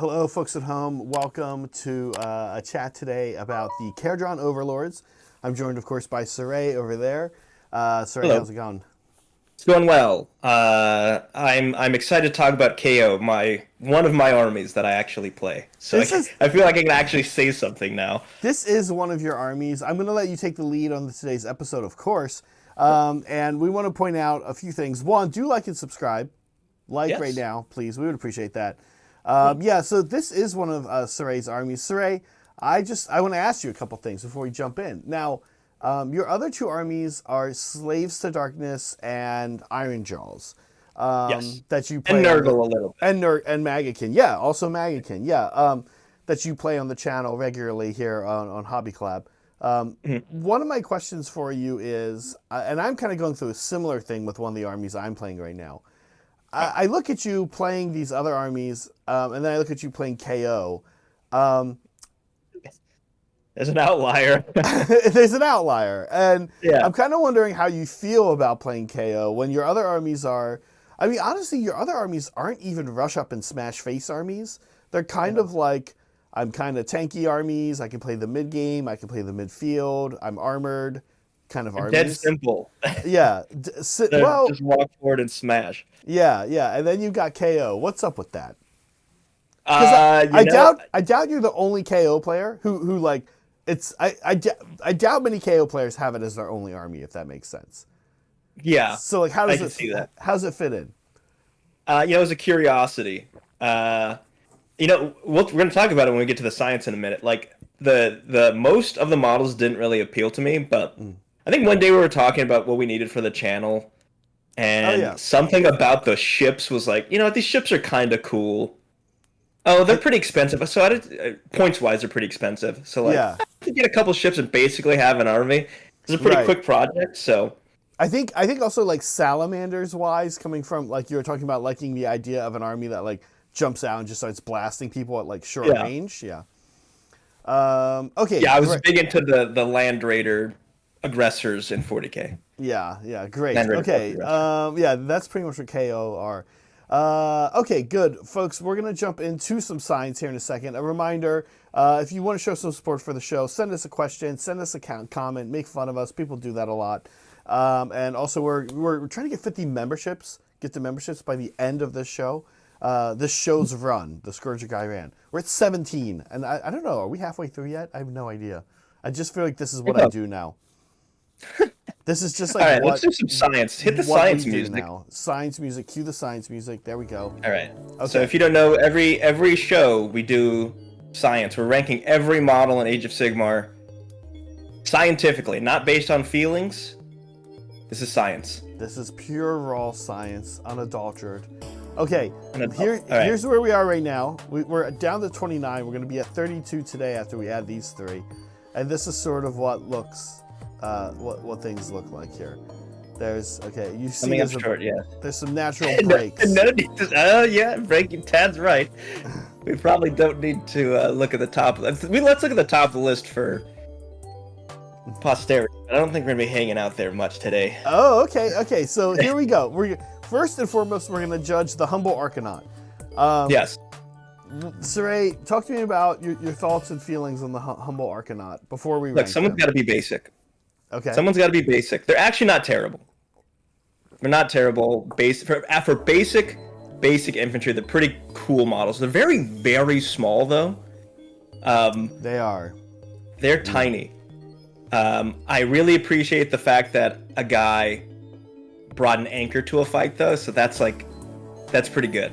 Hello, folks at home. Welcome to a chat today about the Kharadron Overlords. I'm joined, of course, by Saray over there. Saray, Hello. how's it going? It's going well. I'm excited to talk about KO, my one of my armies that I actually play. So This is I feel like I can actually say something now. this is one of your armies. I'm going to let you take the lead on today's episode, of course. And we want to point out a few things. One, do like and subscribe. Like right Yes. now, please. We would appreciate that. So this is one of Saray's armies. Saray, I want to ask you a couple things before we jump in. Now, your other two armies are Slaves to Darkness and Iron Jaws. Yes. That you And play on Nurgle a little bit. and Magakin. Yeah, also Magakin. Yeah. That you play on the channel regularly here on Hobby Collab. Mhm. One of my questions for you is, and I'm kind of going through a similar thing with one of the armies I'm playing right now. I look at you playing these other armies, and then I look at you playing KO. Um, There's an outlier. there's an outlier, and Yeah. I'm kind of wondering how you feel about playing KO when your other armies are. I mean, honestly, your other armies aren't even rush up and smash face armies. They're kind of like I'm kind of tanky armies. I can play the mid game. I can play the midfield. I'm armored, kind of Dead armies. simple. Yeah. Well, Just walk forward and smash. yeah, and then you've got KO. What's up with that? Because You know, I doubt you're the only KO player who like it's I doubt many KO players have it as their only army, if that makes sense. yeah, So like I can see that. how does it fit in? It was a curiosity. We're going to talk about it when we get to the science in a minute. Like the most of the models didn't really appeal to me, but I think one day we were talking about what we needed for the channel, Oh and yeah. something about the ships was like, these ships are kind of cool. Oh, they're pretty expensive. So points wise, they're pretty expensive. So like, Yeah. to get a couple ships and basically have an army. It's a pretty Right. quick project. So I think also like salamanders wise, coming from like you were talking about liking the idea of an army that like jumps out and just starts blasting people at like short yeah, range. Yeah. Okay, yeah, I was great. big into the Land Raider aggressors in 40K. Yeah, great. Land Raider Okay, aggressors. yeah, that's pretty much what KO are. Okay, good. Folks, we're going to jump into some science here in a second. A reminder, if you want to show some support for the show, send us a question, send us a comment, make fun of us. People do that a lot. And also, we're trying to get 50 memberships, get the memberships by the end of this show. This show's run, the Scourge of Ghyran. We're at 17, and I don't know, are we halfway through yet? I have no idea. I just feel like this is what I do now. This is just All like right, let's do some science. Hit the what science we do music. now. Science music. Cue the science music. There we go. All right. Okay. So if you don't know, every show we do science. We're ranking every model in Age of Sigmar scientifically, not based on feelings. This is science. This is pure raw science, unadulterated. Okay, All right. here's where we are right now. We're down to 29. We're going to be at 32 today after we add these three, and this is sort of what looks, what things look like here. There's you see Coming up short, yeah. there's some natural breaks. Oh yeah, breaking. Tad's right. We probably don't need to look at the top. Let's look at the top of the list for posterity. I don't think we're gonna be hanging out there much today. Oh, okay. So here we go. First and foremost, we're going to judge the humble Arcanaut. Yes. Saray, talk to me about your thoughts and feelings on the humble Arcanaut before we Look, rank someone's them. got to be basic. Okay. Someone's got to be basic. They're actually not terrible. They're not terrible. For basic infantry, they're pretty cool models. They're very, very small though. They are. They're tiny. I really appreciate the fact that a guy brought an anchor to a fight though, so that's pretty good.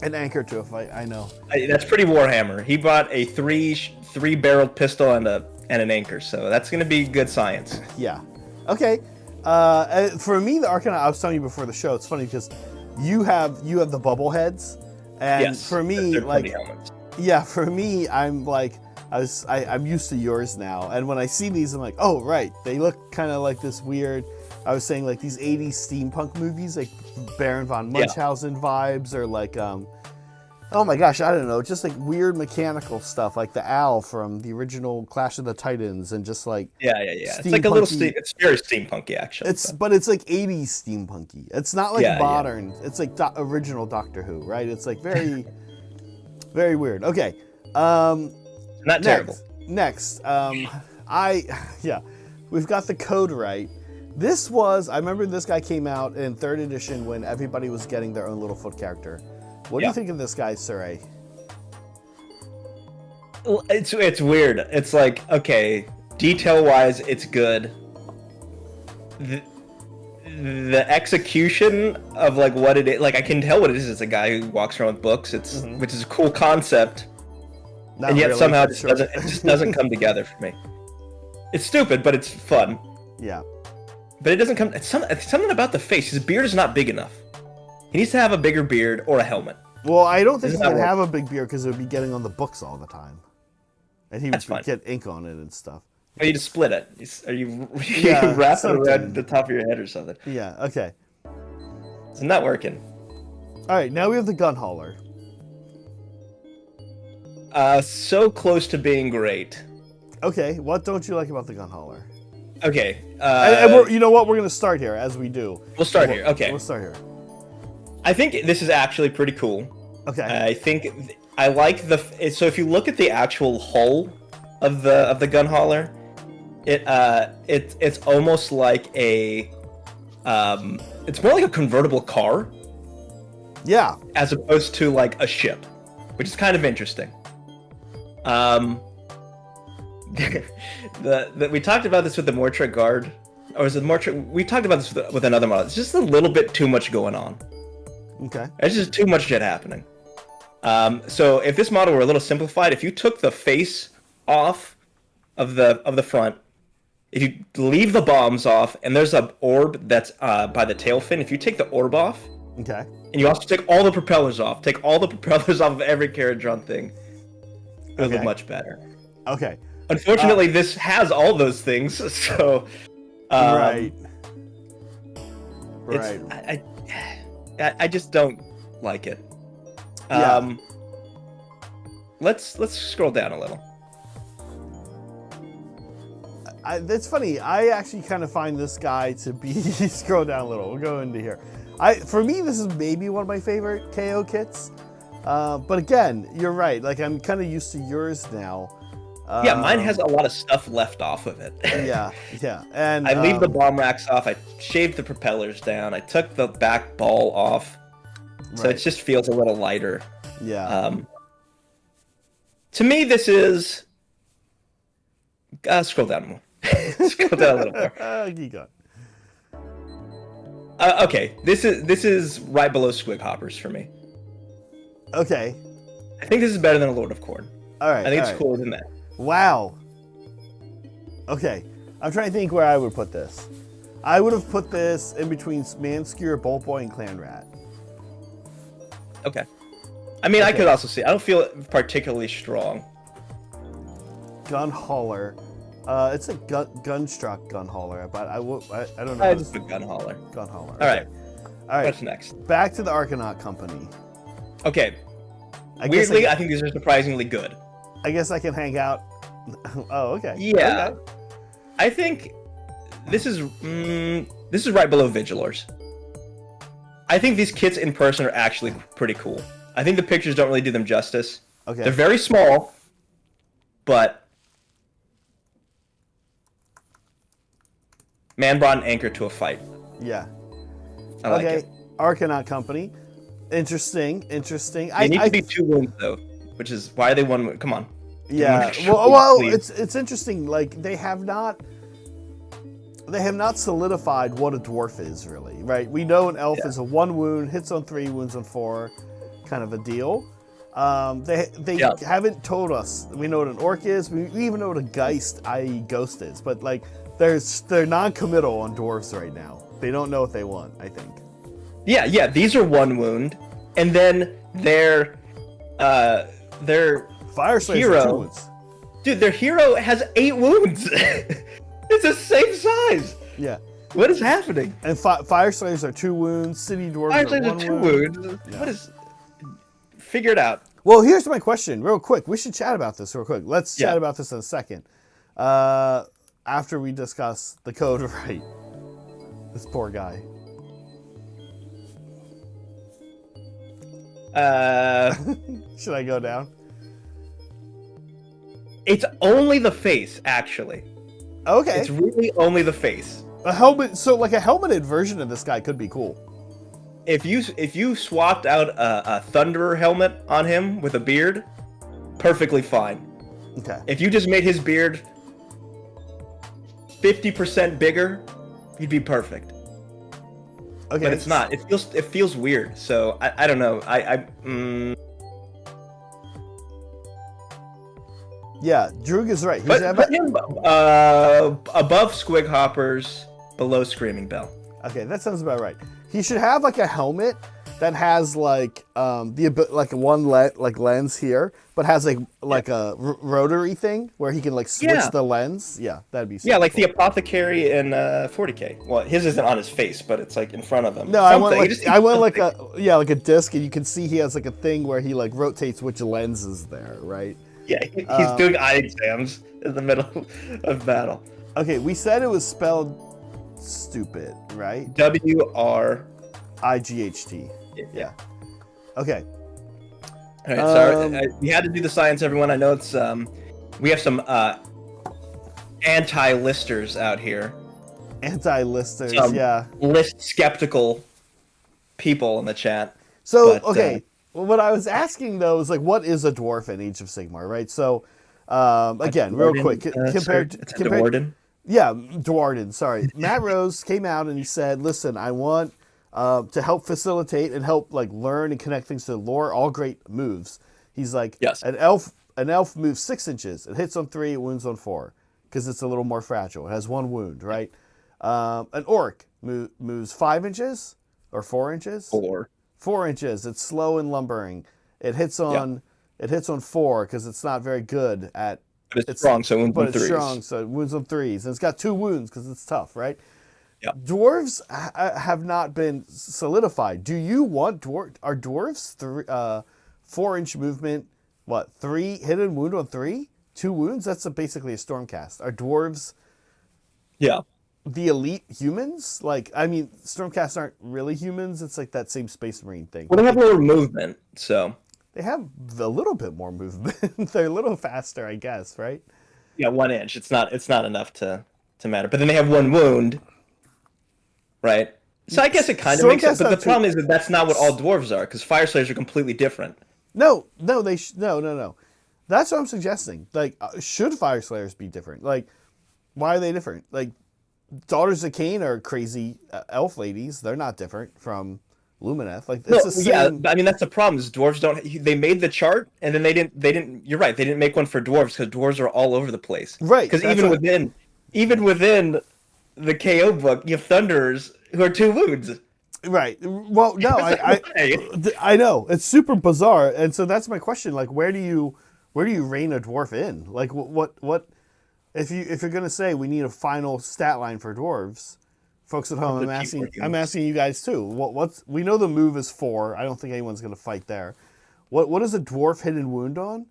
An anchor to a fight, I know. That's pretty Warhammer. He brought a three-barreled pistol and an anchor, so that's gonna be good science. Yeah. Okay. For me, the Arcanaut, I was telling you before the show, it's funny because you have the bubble heads, and Yes, for me, they're like, pretty helmets. yeah, for me, I'm like, I'm used to yours now, and when I see these, I'm like, oh right, they look kind of like this weird. I was saying like these 80s steampunk movies, like Baron von Munchausen vibes, or like oh my gosh, I don't know, just like weird mechanical stuff, like the owl from the original Clash of the Titans, and just like Yeah. It's like a little it's very steampunky actually. but it's like 80s steampunky. It's not like Yeah. modern. It's like original Doctor Who, right? It's like very Very weird. Okay. Not terrible. Next, we've got the code right. I remember this guy came out in 3rd edition when everybody was getting their own little foot character. What do you think of this guy, Surai? Well, it's weird. It's like, okay, detail-wise, it's good. The execution of like what it is, like I can tell what it is. It's a guy who walks around with books. Which is a cool concept, and yet somehow it just doesn't come together for me. It's stupid, but it's fun. Yeah. But it doesn't come. It's something about the face. His beard is not big enough. He needs to have a bigger beard or a helmet. Well, I don't think he can have a big beard because it would be getting on the books all the time, and he would get ink on it and stuff. Or you just split it. You wrap it around the top of your head or something. Yeah. Okay. It's not working. All right. Now we have the gun hauler. So close to being great. Okay. What don't you like about the gun hauler? Okay. You know what? We're gonna start here as we do. We'll start here. Okay. We'll start here. I think this is actually pretty cool. Okay. I think I like so if you look at the actual hull of the gun hauler, it's almost like it's more like a convertible car. Yeah. As opposed to like a ship, which is kind of interesting. We talked about this with the Mortrait Guard, or is it Mortrait? We talked about this with another model. It's just a little bit too much going on. Okay. There's just too much shit happening. So if this model were a little simplified, if you took the face off of the front, if you leave the bombs off, and there's an orb that's by the tail fin, if you take the orb off, okay, and you also take all the propellers off, take all the propellers off of every Kharadron thing, it would look much better. Okay. Unfortunately, this has all those things, so right. I just don't like it. Yeah. Let's scroll down a little. That's funny. I actually kind of find this guy to be scroll down a little. We'll go into here. For me, this is maybe one of my favorite KO kits. But again, you're right. Like I'm kind of used to yours now. Yeah, mine has a lot of stuff left off of it. yeah, and I leave the bomb racks off. I shaved the propellers down. I took the back ball off, so it just feels a little lighter. Yeah. To me, this is. Scroll down more. Scroll down a little more. You got. Okay, this is right below Squig Hoppers for me. Okay. I think this is better than a Lord of Khorne. All right. I think it's cooler than that. Wow. Okay. I'm trying to think where I would put this. I would have put this in between Manskewer, Bolt Boy, and Clan Rat. Okay. I mean, I could also see. I don't feel particularly strong. Gun hauler. It's a gunstruck gun hauler, but I don't know. I just put gun hauler. Gun hauler. All right. All right. What's next? Back to the Arcanaut Company. Okay. Weirdly, I think these are surprisingly good. I guess I can hang out. Oh, okay. Yeah. Okay. I think this is right below Vigilors. I think these kits in person are actually pretty cool. I think the pictures don't really do them justice. Okay. They're very small, but man brought an anchor to a fight. Yeah. I like it. Arcanaut Company. Interesting. They need to be 2 wounds though, which is why they won. Come on. Yeah. Well, it's interesting. Like they have not solidified what a dwarf is really, right? We know an elf is a 1 wound, hits on 3, wounds on 4, kind of a deal. They haven't told us. We know what an orc is. We even know what a geist, i.e. ghost, is. But like, they're non-committal on dwarves right now. They don't know what they want, I think. Yeah. These are 1 wound, and then their Fire Slayers hero, are 2 wounds. Dude, their hero has 8 wounds. It's the same size. Yeah. What is happening? And Fire Slayers are 2 wounds. City Dwarves Fire Slayers are 1 2 wound. wounds. Yeah. What is? Figure it out. Well, here's my question, real quick. We should chat about this real quick. Let's chat about this in a second. After we discuss the code right. This poor guy. Uh, Should I go down? it's only the face, actually. Okay. It's really only the face. A helmet. So like a helmeted version of this guy could be cool. If you swapped out a Thunderer helmet on him with a beard, perfectly fine. Okay. If you just made his beard 50% bigger, he'd be perfect. Okay. But it's not. It feels weird. So I don't know. Yeah, Droog is right. Put him above Squig Hoppers, below Screaming Bell. Okay, that sounds about right. He should have like a helmet that has like lens here, but has like a rotary thing where he can like switch the lens. Yeah, that'd be super like cool. the Apothecary in 40K. Well, his isn't on his face, but it's like in front of him. No, I want like a disc, and you can see he has like a thing where he like rotates which lens is there, right? Yeah, he's doing eye exams in the middle of battle. Okay, we said it was spelled stupid, right? WRIGHT. Yeah. Okay. All right, sorry. We had to do the science, everyone. I know it's we have some anti-listers out here. Anti-listers, Some yeah. List skeptical people in the chat. So, But, okay. Well, what I was asking though is like, what is a dwarf in Age of Sigmar, right? So, again, real quick, compared. Yeah, Dwarden. Sorry, Matt Rose came out and he said, "Listen, I want to help facilitate and help like learn and connect things to the lore. All great moves." He's like, Yes. An elf moves 6 inches. It hits on 3, it wounds on 4, because it's a little more fragile. It has 1 wound, right? An orc moves 5 inches or 4 inches. 4 inches. It's slow and lumbering. It hits on 4 because it's not very good at. But it's strong, so it wounds on 3s. But it's strong, so it wounds on 3s. And it's got 2 wounds because it's tough, right? Yeah. Dwarves have not been solidified. Do you want are dwarves 4-inch movement? What, 3 hit and wound on 3? 2 wounds? That's basically a stormcast. Are dwarves? Yeah. The elite humans? Like, I mean, stormcasts aren't really humans. It's like that same Space Marine thing. Well, they have lower movement, so. They have a little bit more movement. They're a little faster, I guess, right? Yeah, 1 inch. It's not enough to matter. But then they have 1 wound, right? So I guess it kind of makes sense. But the problem is that that's not what all dwarves are, because fire slayers are completely different. No. No. That's what I'm suggesting. Like, should fire slayers be different? Like, why are they different? Like, Daughters of Cain are crazy elf ladies. They're not different from Lumineth. Like, it's the same. Yeah, I mean that's the problem. Is dwarves don't. They made the chart and then they didn't. You're right. They didn't make one for dwarves because dwarves are all over the place. Right. Because even within the KO book, you have Thunderers who are 2 wounds. Right. Well, no, I know it's super bizarre, and so that's my question. Like, where do you rein a dwarf in? Like, what if you're gonna say we need a final stat line for dwarves? Folks at home, I'm asking you guys too. We know the move is 4. I don't think anyone's gonna fight there. What is a dwarf hit and wound on?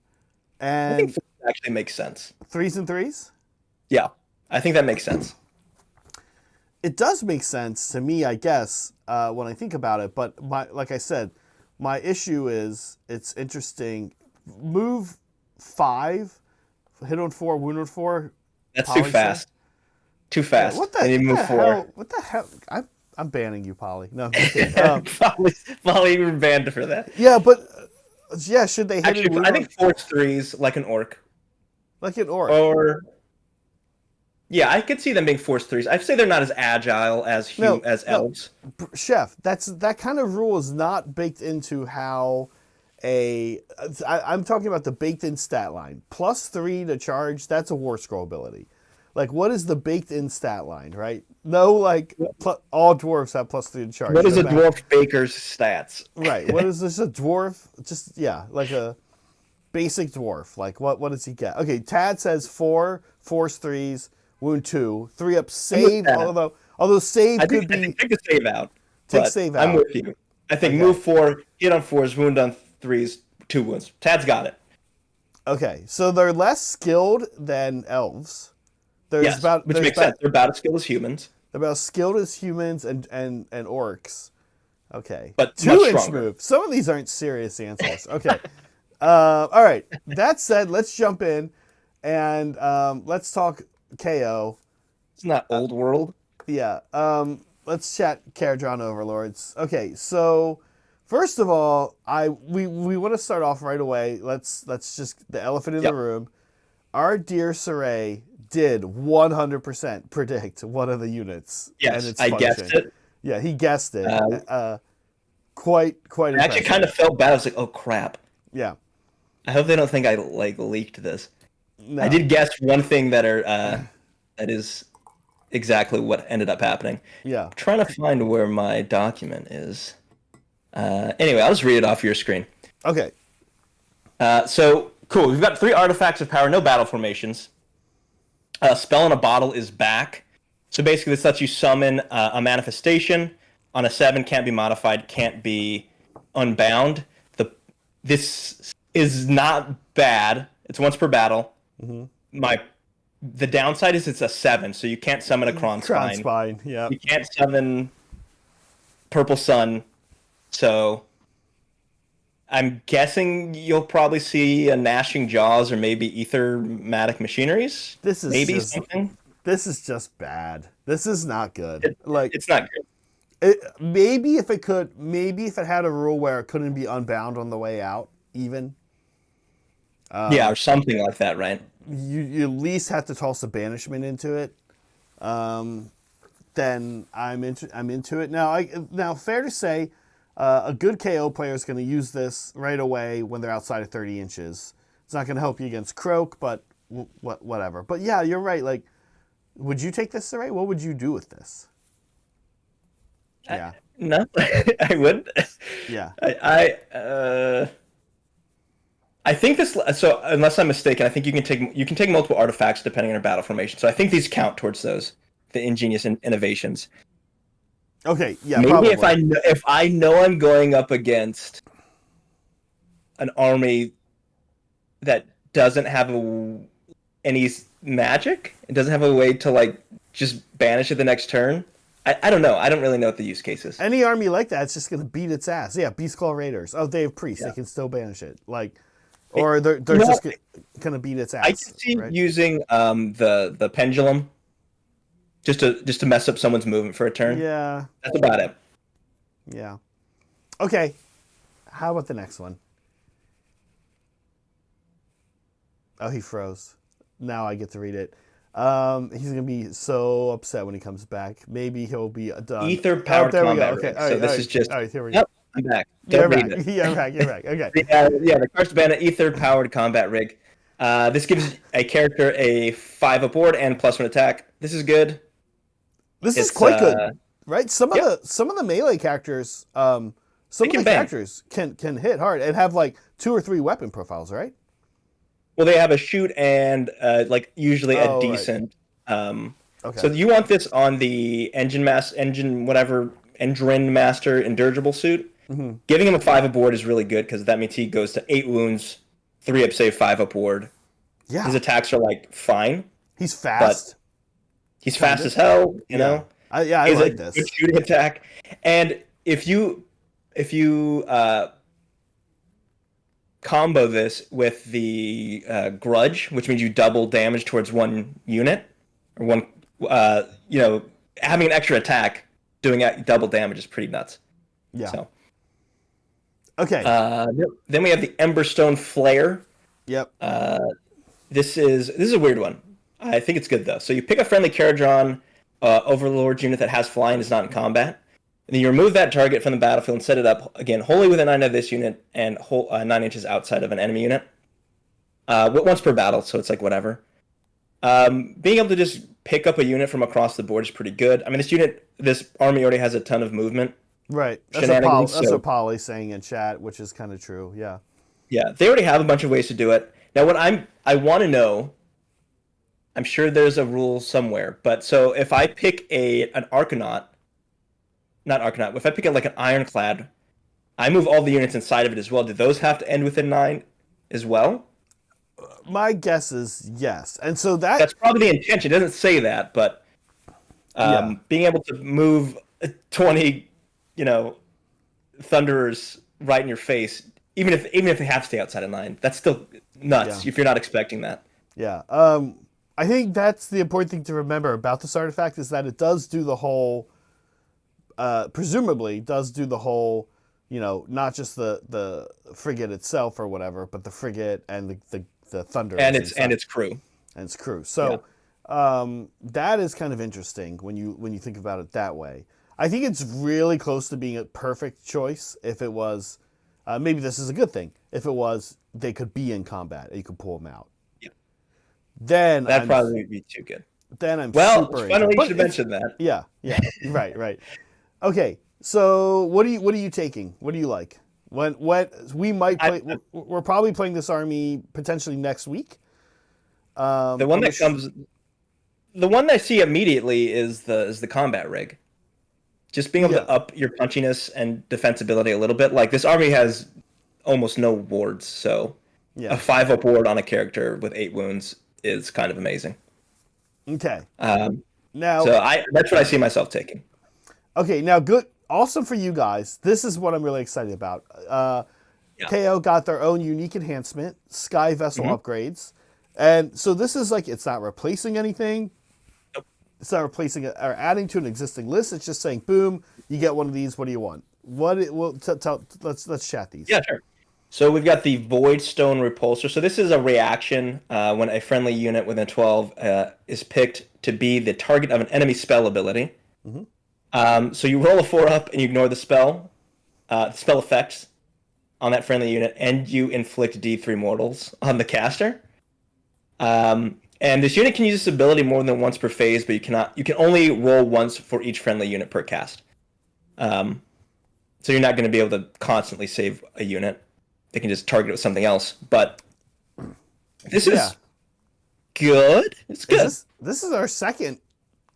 And I think that actually makes sense. 3s and 3s? Yeah, I think that makes sense. It does make sense to me, I guess, when I think about it. But like I said, my issue is it's interesting. Move 5, hit on 4, wound on 4. That's too fast. Too fast. Yeah, what the hell? I'm banning you, Polly. No, Polly, you were banned for that. Yeah, but should they hit actually? I think force 3s like an orc. Like an orc. Or yeah, I could see them being force 3s. I'd say they're not as agile as elves. Chef, that kind of rule is not baked into how I'm talking about the baked in stat line. +3 to charge, that's a war scroll ability. Like, what is the baked in stat line, right? No, like, all dwarves have +3 to charge. What is a dwarf baker's stats? Right. What is this, a dwarf? Just, yeah, like a basic dwarf. Like, what does he get? Okay, Tad says 4, force 3s, wound 2, 3 up, save, although save could be... Take the save out. Take save out. I'm with you. I think move 4, hit on 4s, wound on 3s, 2 wounds. Tad's got it. Okay, so they're less skilled than elves. Which makes sense. They're about as skilled as humans. They're about as skilled as humans and orcs. Okay. but much 2-inch stronger. move. Some of these aren't serious answers. Okay. All right. That said, let's jump in and let's talk KO. It's not old world. Yeah. Let's chat Kharadron Overlords. Okay. So first of all, we want to start off right away. Let's just the elephant in the room. Our dear Saray did 100% predict one of the units. Yes, and its I function. guessed it. Yeah, he guessed it. Quite I impressive. actually kind of felt bad. I was like, oh crap. Yeah. I hope they don't think I leaked this. No. I did guess one thing that is exactly what ended up happening. Yeah. I'm trying to find where my document is. Anyway, I'll just read it off your screen. Okay. So cool. We've got 3 artifacts of power, no battle formations. Spell in a bottle is back. So basically, this lets you summon a manifestation on a 7. Can't be modified. Can't be unbound. This is not bad. It's once per battle. Mm-hmm. The downside is it's a 7, so you can't summon a Kron Spine. Yeah. You can't summon Purple Sun. So I'm guessing you'll probably see a Gnashing Jaws or maybe Ethermatic Machineries. This is maybe just, something. This is just bad. This is not good. It's not good. Maybe if it had a rule where it couldn't be unbound on the way out, even. Yeah, or something like that, right? You at least have to toss a banishment into it. Then I'm into it. Now, fair to say, a good KO player is going to use this right away when they're outside of 30 inches. It's not going to help you against Croak, but whatever. But yeah, you're right. Like, would you take this, Saray? What would you do with this? Yeah. No, I wouldn't. Yeah. I think this. So unless I'm mistaken, I think you can take multiple artifacts depending on your battle formation. So I think these count towards those, the ingenious innovations. Okay. Yeah. Maybe probably. if I know I'm going up against an army that doesn't have any magic, it doesn't have a way to like just banish it the next turn. I don't know. I don't really know what the use case is. Any army like that, it's just going to beat its ass. Yeah, Beastclaw Raiders. Oh, they have priests. Yeah. They can still banish it. Like, or they're just going to beat its ass. I can see using the pendulum just to mess up someone's movement for a turn. Yeah. That's about it. Yeah. Okay. How about the next one? Oh, he froze. Now I get to read it. He's gonna be so upset when he comes back. Maybe he'll be done. Ether powered combat. Okay. So this is just. All right. Here we go. Yep, I'm back. Don't read it. You're back. Okay. The Karst Bandit Ether powered combat rig. This gives a character a 5 aboard and +1 attack. This is good. This is quite good, right? Some of the melee characters, characters can hit hard and have like 2 or 3 weapon profiles, right? Well, they have a shoot and usually a decent. Okay. So you want this on the Endrin Master Indirigible suit. Mm-hmm. Giving him a 5 aboard is really good because that means he goes to 8 wounds, 3 up save, 5 aboard. Yeah. His attacks are like fine. He's fast. He's fast as hell, you know. I like this. Good shooting attack, and if you combo this with the grudge, which means you double damage towards one unit, or one, having an extra attack, doing double damage is pretty nuts. Yeah. So. Okay. Then we have the Emberstone Flare. Yep. This is a weird one. I think it's good though. So you pick a friendly Kharadron Overlords unit that has flying and is not in combat. And then you remove that target from the battlefield and set it up, again, wholly within 9 of this unit and 9 inches outside of an enemy unit. Once per battle, so it's like whatever. Being able to just pick up a unit from across the board is pretty good. I mean, this army already has a ton of movement. Right. That's what Polly's saying in chat, which is kind of true, yeah. Yeah, they already have a bunch of ways to do it. Now, what I want to know, I'm sure there's a rule somewhere, but so if I pick an Arcanaut, if I pick it like an Ironclad, I move all the units inside of it as well. Do those have to end within 9 as well? My guess is yes. And so that's probably the intention. It doesn't say that, but being able to move 20, thunderers right in your face, even if they have to stay outside of 9. That's still nuts if you're not expecting that. Yeah. I think that's the important thing to remember about this artifact is that it does do the whole, presumably does do the whole, not just the frigate itself or whatever, but the frigate and the thunder and its crew and its crew. So that is kind of interesting when you think about it that way. I think it's really close to being a perfect choice if it was. Maybe this is a good thing. If it was, they could be in combat and you could pull them out. Yeah. Then that'd probably be too good. Then I'm super finally you should mention that. Yeah. Right. Okay. So what are you taking? What do you like? When we might play, we're probably playing this army potentially next week. The one that I see immediately is the combat rig. Just being able to up your punchiness and defensibility a little bit. Like this army has almost no wards, so a 5-up ward on a character with 8 wounds is kind of amazing. Okay. Now, so that's what I see myself taking. Okay, now good, awesome for you guys. This is what I'm really excited about. KO got their own unique enhancement, Sky Vessel upgrades, and so this is like it's not replacing anything. It's not replacing it or adding to an existing list. It's just saying, boom, you get one of these. What do you want? Let's chat these. Yeah, sure. So we've got the Void Stone Repulsor. So this is a reaction when a friendly unit within 12 is picked to be the target of an enemy spell ability. So you roll a 4-up and you ignore the spell effects on that friendly unit, and you inflict D3 mortals on the caster. And this unit can use this ability more than once per phase, but you can only roll once for each friendly unit per cast. So you're not going to be able to constantly save a unit. They can just target it with something else. But this is good. It's good. This is our second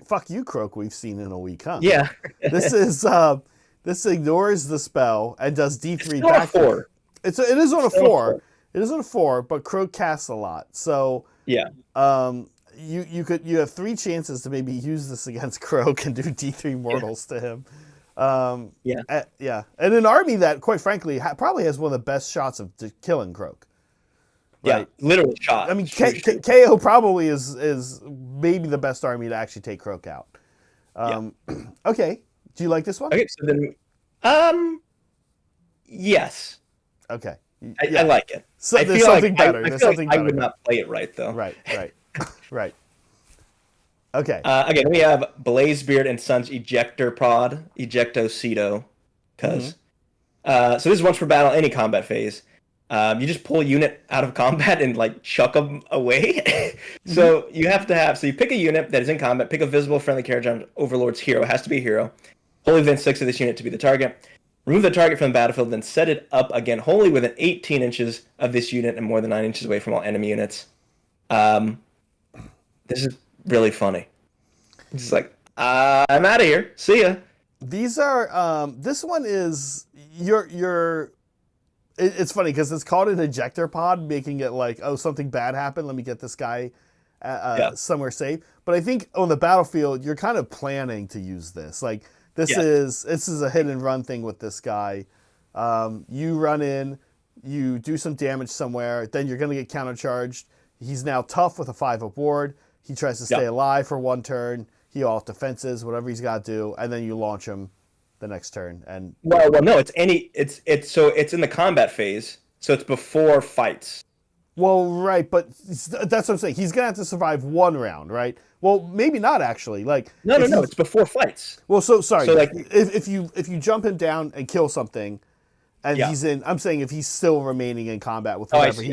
fuck you croak we've seen in a week, huh? Yeah. This ignores the spell and does D3 back. 4. It is on a 4. It is on a 4, but Croak casts a lot. So yeah. You have 3 chances to maybe use this against Croak and do D3 mortals to him. And an army that, quite frankly, probably has one of the best shots of killing Croak. Right? Yeah, literally shot. I mean, KO probably is maybe the best army to actually take Croak out. Okay, do you like this one? Okay, so then, yes. Okay, I like it. So I there's feel something like better. I feel like I would not play it right though. Right. Okay. Again, we have Blazebeard and Sons Ejector Pod, Ejectocito, because so this is once per battle, any combat phase. You just pull a unit out of combat and like chuck them away. So you have to have, so you pick a unit that is in combat, pick a visible friendly character on Overlord's hero. It has to be a hero. Wholly within 6 of this unit to be the target. Remove the target from the battlefield, then set it up again wholly within 18 inches of this unit and more than 9 inches away from all enemy units. This is really funny. It's like, I'm out of here. See ya. These are, this one is, it's funny because it's called an ejector pod, making it like, oh, something bad happened. Let me get this guy somewhere safe. But I think on the battlefield, you're kind of planning to use this. Like, this is a hit and run thing with this guy. You run in, you do some damage somewhere, then you're going to get countercharged. He's now tough with a 5-up ward. He tries to stay alive for 1 turn. He off defenses, whatever he's got to do, and then you launch him the next turn. And well, no, it's in the combat phase, so it's before fights. Well, right, but that's what I'm saying. He's gonna have to survive 1 round, right? Well, maybe not actually. Like no, it's before fights. Well, sorry. So like if you jump him down and kill something, and he's in, I'm saying if he's still remaining in combat with whatever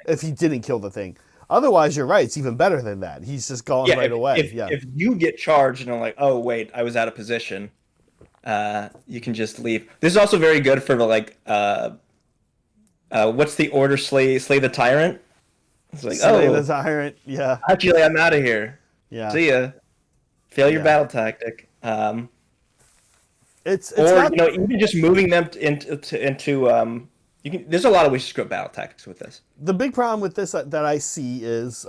if he didn't kill the thing. Otherwise, you're right. It's even better than that. He's just gone right away. If you get charged and are like, oh wait, I was out of position, you can just leave. This is also very good for like, what's the order? Slay the tyrant. It's like, slay the tyrant. Yeah. Actually, I'm out of here. Yeah. See ya. Fail your battle tactic. It's or not... even just moving them into there's a lot of ways to screw up battle tactics with this. The big problem with this that I see is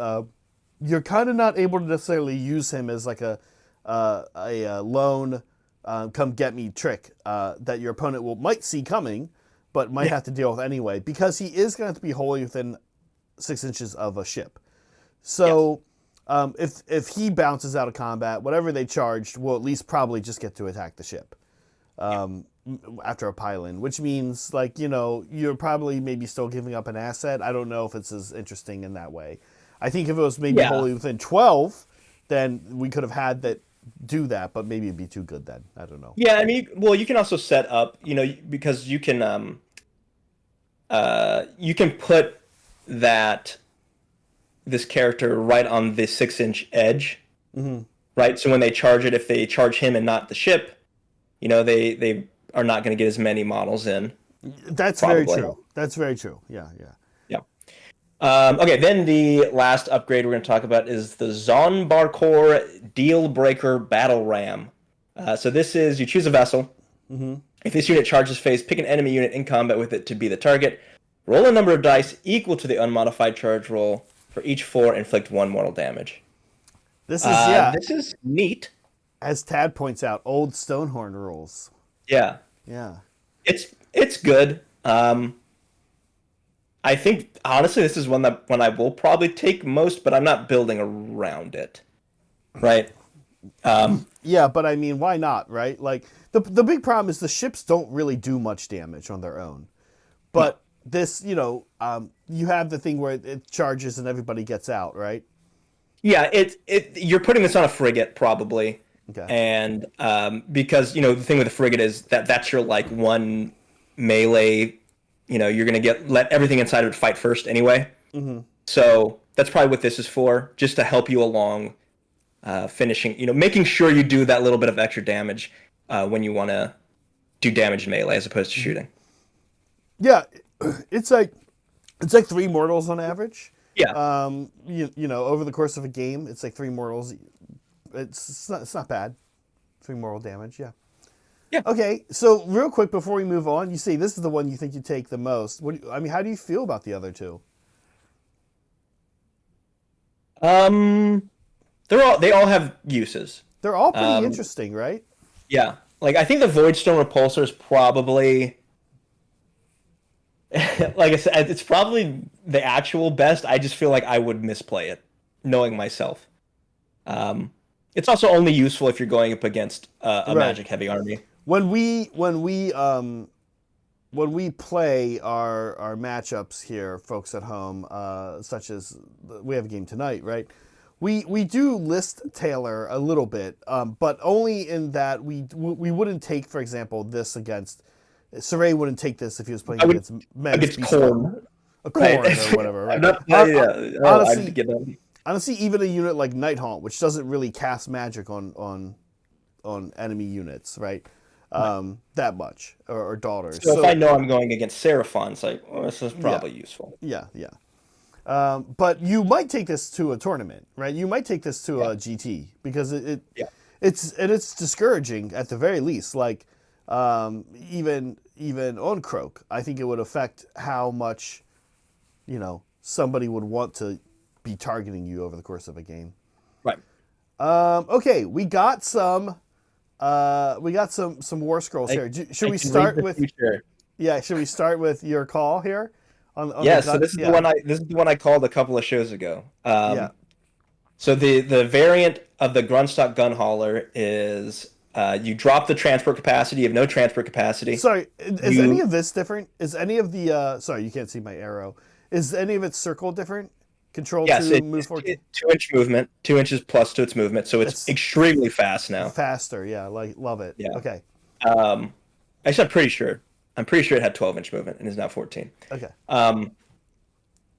you're kind of not able to necessarily use him as like a lone come get me trick that your opponent might see coming, but might have to deal with anyway, because he is going to have to be wholly within 6 inches of a ship. So if he bounces out of combat, whatever they charged will at least probably just get to attack the ship after a pile-in, which means, like, you know, you're probably maybe still giving up an asset. I don't know if it's as interesting in that way. I think if it was maybe wholly within 12, then we could have had that do that, but maybe it'd be too good then. I don't know. Yeah, I mean, well, you can also set up, you know, because you can put this character right on the 6-inch edge, right? So when they charge it, if they charge him and not the ship, you know, they are not going to get as many models in. That's probably very true. That's very true. Yeah. Okay, then the last upgrade we're going to talk about is the Zonbarkor Deal Breaker Battle Ram. So this is, you choose a vessel. If this unit charges phase, pick an enemy unit in combat with it to be the target. Roll a number of dice equal to the unmodified charge roll. For each 4, inflict 1 mortal damage. This is neat. As Tad points out, old Stonehorn rules. Yeah. It's good. I think, honestly, this is one I will probably take most, but I'm not building around it. Right? Yeah, but I mean, why not, right? Like, the big problem is the ships don't really do much damage on their own. But this, you know, you have the thing where it charges and everybody gets out, right? Yeah, you're putting this on a frigate, probably. Okay. And because, you know, the thing with the frigate is that's your, like, one melee. You know, you're going to let everything inside of it fight first anyway. So that's probably what this is for, just to help you along finishing, you know, making sure you do that little bit of extra damage when you want to do damage melee as opposed to shooting. Yeah, it's like 3 mortals on average. Yeah. You know, over the course of a game, it's like 3 mortals. It's not bad. 3 mortal damage, yeah. Yeah. Okay, so real quick before we move on, you say this is the one you think you take the most. How do you feel about the other 2? They all have uses. They're all pretty interesting, right? Yeah. Like, I think the Voidstone Repulsor is probably, like I said, it's probably the actual best. I just feel like I would misplay it, knowing myself. It's also only useful if you're going up against a magic heavy army. When we play our matchups here, folks at home, such as we have a game tonight, right? We do list Taylor a little bit, but only in that we wouldn't take, for example, this against Saray wouldn't take this if he was playing against Corn. A Corn or whatever, right? Honestly, even a unit like Nighthaunt, which doesn't really cast magic on enemy units, right? That much, or daughters. So if I know I'm going against Seraphon, it's like, well, this is probably useful. Yeah. But you might take this to a tournament, right? You might take this to a GT because it's discouraging at the very least. Like even on Croak, I think it would affect how much, you know, somebody would want to be targeting you over the course of a game. Right. Okay, we got some War Scrolls here. Should we start with? Yeah, should we start with your call here? So this is the one I called a couple of shows ago. So the variant of the Grunstock Gun Hauler is you drop the transport capacity. You have no transport capacity. Sorry, is any of this different? Is any of the sorry, you can't see my arrow. Is any of its circle different? Control to move forward. 2-inch movement, 2 inches plus to its movement, so it's extremely fast now. Faster, yeah, like love it. Yeah. Okay. Actually, I'm pretty sure it had 12-inch movement and is now 14. Okay.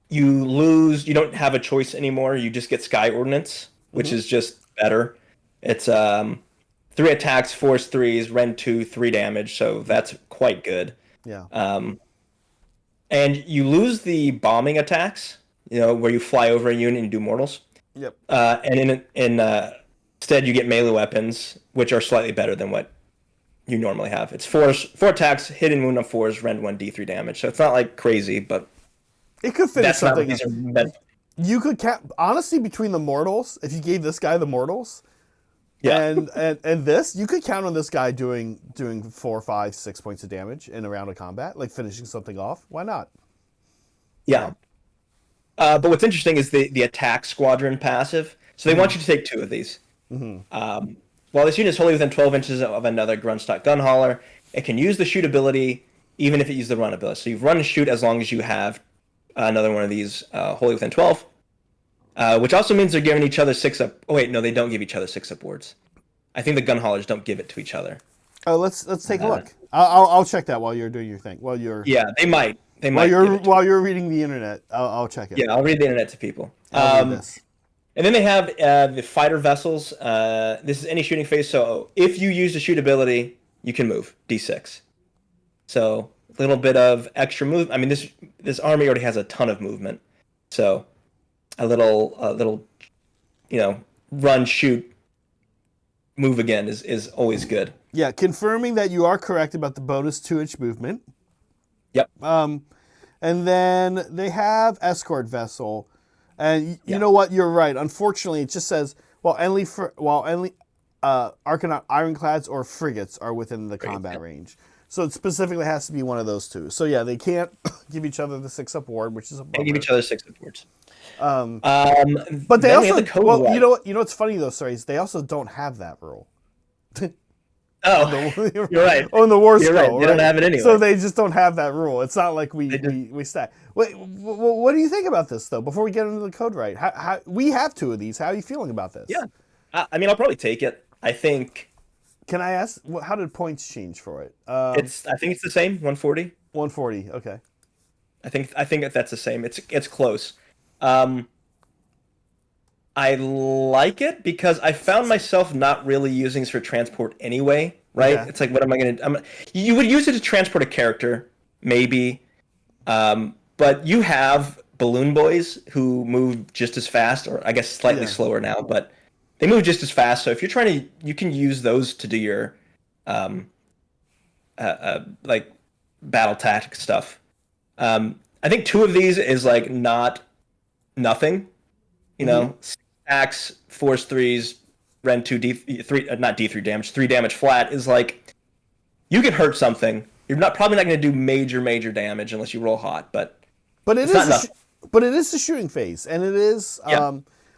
You don't have a choice anymore. You just get Sky Ordnance, which is just better. It's 3 attacks, force 3s, rend 2, 3 damage, so that's quite good. Yeah. And you lose the bombing attacks, you know, where you fly over a unit and you do mortals. Yep. And instead you get melee weapons, which are slightly better than what you normally have. It's 4 attacks, hit and wound on 4s, rend 1 d3 damage. So it's not like crazy, but it could finish something. These are you could honestly, between the mortals, if you gave this guy the mortals, Yeah. And this, you could count on this guy doing 4, 5, 6 points of damage in a round of combat, like finishing something off. Why not? Yeah. But what's interesting is the attack squadron passive. So they want you to take 2 of these. While this unit is wholly within 12 inches of another Grunstock gun hauler, it can use the shoot ability even if it uses the run ability. So you run and shoot as long as you have another one of these wholly within 12. Which also means they're giving each other 6-up. Oh wait, no, they don't give each other 6-up wards. I think the gun haulers don't give it to each other. Oh, let's take a look. I'll check that while you're doing your thing. Yeah, they might. They might. While you're reading the internet, I'll check it. Yeah, I'll read the internet to people. I'll read this. And then they have the fighter vessels. This is any shooting phase. So if you use the shoot ability, you can move D6. So a little bit of extra move. I mean, this army already has a ton of movement. So a little, run, shoot, move again is always good. Yeah, confirming that you are correct about the bonus 2-inch movement. Yep. And then they have escort vessel, and you know what? You're right. Unfortunately, it just says only Arcanaut ironclads or frigates are within the combat range. So it specifically has to be one of those 2. So yeah, they can't give each other the 6-up ward, which is a bummer. They give each other 6-up wards. But they also you know what's funny though, sorry, is they also don't have that rule. Oh, you're right. On the war scroll, right. They don't have it anyway. So they just don't have that rule. It's not like we stack. Wait, what do you think about this though? Before we get into the code right, how we have 2 of these. How are you feeling about this? Yeah, I mean, I'll probably take it. I think. Can I ask how did points change for it? I think it's the same, 140. 140. Okay. I think that's the same. It's close. I like it because I found myself not really using this for transport anyway, right? Yeah. It's like, what am I going to do? You would use it to transport a character, maybe. But you have balloon boys who move just as fast, or I guess slightly slower now, but they move just as fast. So if you're trying to, you can use those to do your, like battle tactic stuff. I think 2 of these is like nothing, you know, axe, force 3s, rend 2, D3, not D3 damage, 3 damage flat is like, you can hurt something. You're probably not going to do major damage unless you roll hot, but it is the shooting phase, and it is.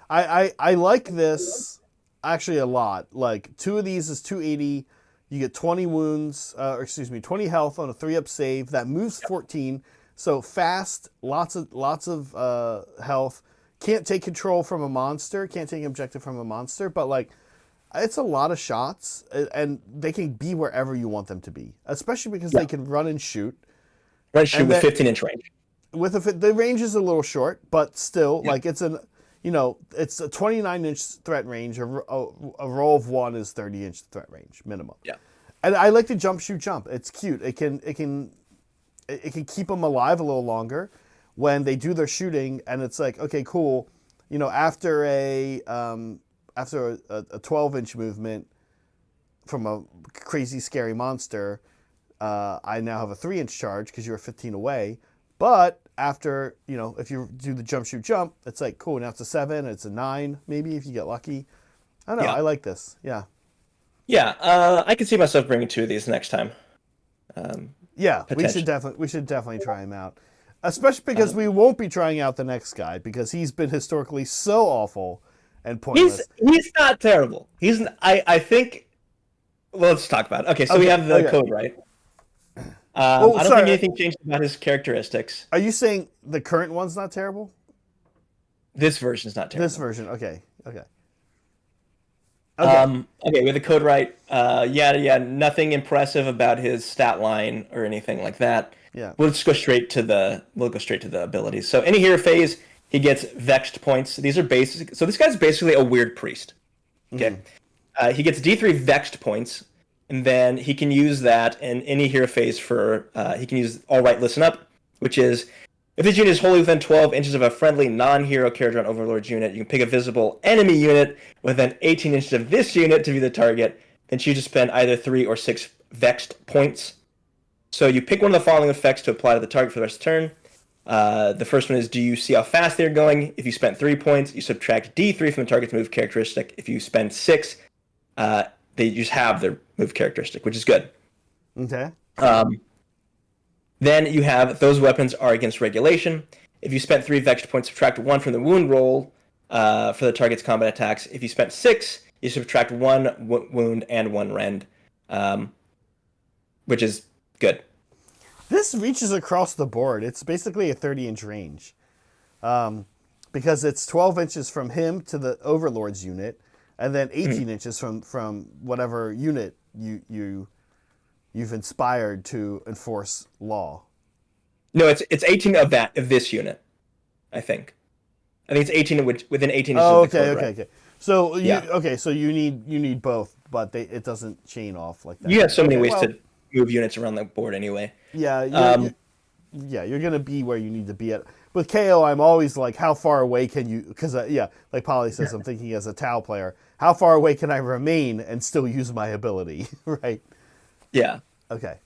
I like this actually a lot. Like 2 of these is 280. You get 20 wounds, 20 health on a 3-up save. That moves 14. So fast, lots of health. Can't take control from a monster. Can't take objective from a monster. But like, it's a lot of shots, and they can be wherever you want them to be. Especially because they can run and shoot. Run and shoot with 15-inch range. The range is a little short, but still, like it's a 29-inch threat range. A roll of 1 is 30-inch threat range minimum. Yeah, and I like the jump, shoot, jump. It's cute. It can keep them alive a little longer when they do their shooting, and it's like, okay, cool. You know, after a 12-inch movement from a crazy scary monster, I now have a 3-inch charge because you're 15 away. But after, if you do the jump, shoot, jump, it's like, cool, now it's a 7, it's a 9, maybe, if you get lucky. I don't know, I like this, yeah. Yeah, I can see myself bringing 2 of these next time. Yeah, we should definitely try him out. Especially because we won't be trying out the next guy, because he's been historically so awful and pointless. He's not terrible. I think, well, let's talk about it. Okay, so we have the code, right? I don't think anything changed about his characteristics. Are you saying the current one's not terrible? This version's not terrible. This version, okay. Okay, we have the code right. Nothing impressive about his stat line or anything like that. Yeah. We'll go straight to the abilities. So any hero phase, he gets vexed points. These are basic. So this guy's basically a weird priest. Okay. He gets D3 vexed points. And then he can use that in any hero phase for, he can use All Right, Listen Up, which is, if this unit is wholly within 12 inches of a friendly non-hero Kharadron Overlords unit, you can pick a visible enemy unit within 18 inches of this unit to be the target, then choose to spend either 3 or 6 vexed points. So you pick one of the following effects to apply to the target for the rest of the turn. The first one is, do you see how fast they're going? If you spent 3 points, you subtract D3 from the target's move characteristic. If you spend 6, they just have their move characteristic, which is good. Okay. Then you have those weapons are against regulation. If you spent 3 Vex points, subtract 1 from the wound roll for the target's combat attacks. If you spent 6, you subtract 1 wound and 1 rend, which is good. This reaches across the board. It's basically a 30-inch range, because it's 12 inches from him to the Overlords unit, and then 18 inches from whatever unit you've inspired to enforce law. No, it's 18 of this unit, I think. I think it's 18 within 18 inches. Oh, of the code, right? okay. So so you need both, but it doesn't chain off like that. You have so many ways to move units around the board anyway. Yeah, you're gonna be where you need to be at. With KO, I'm always like, how far away can you? Because like Polly says, I'm thinking as a Tau player, how far away can I remain and still use my ability, right? Yeah. Okay.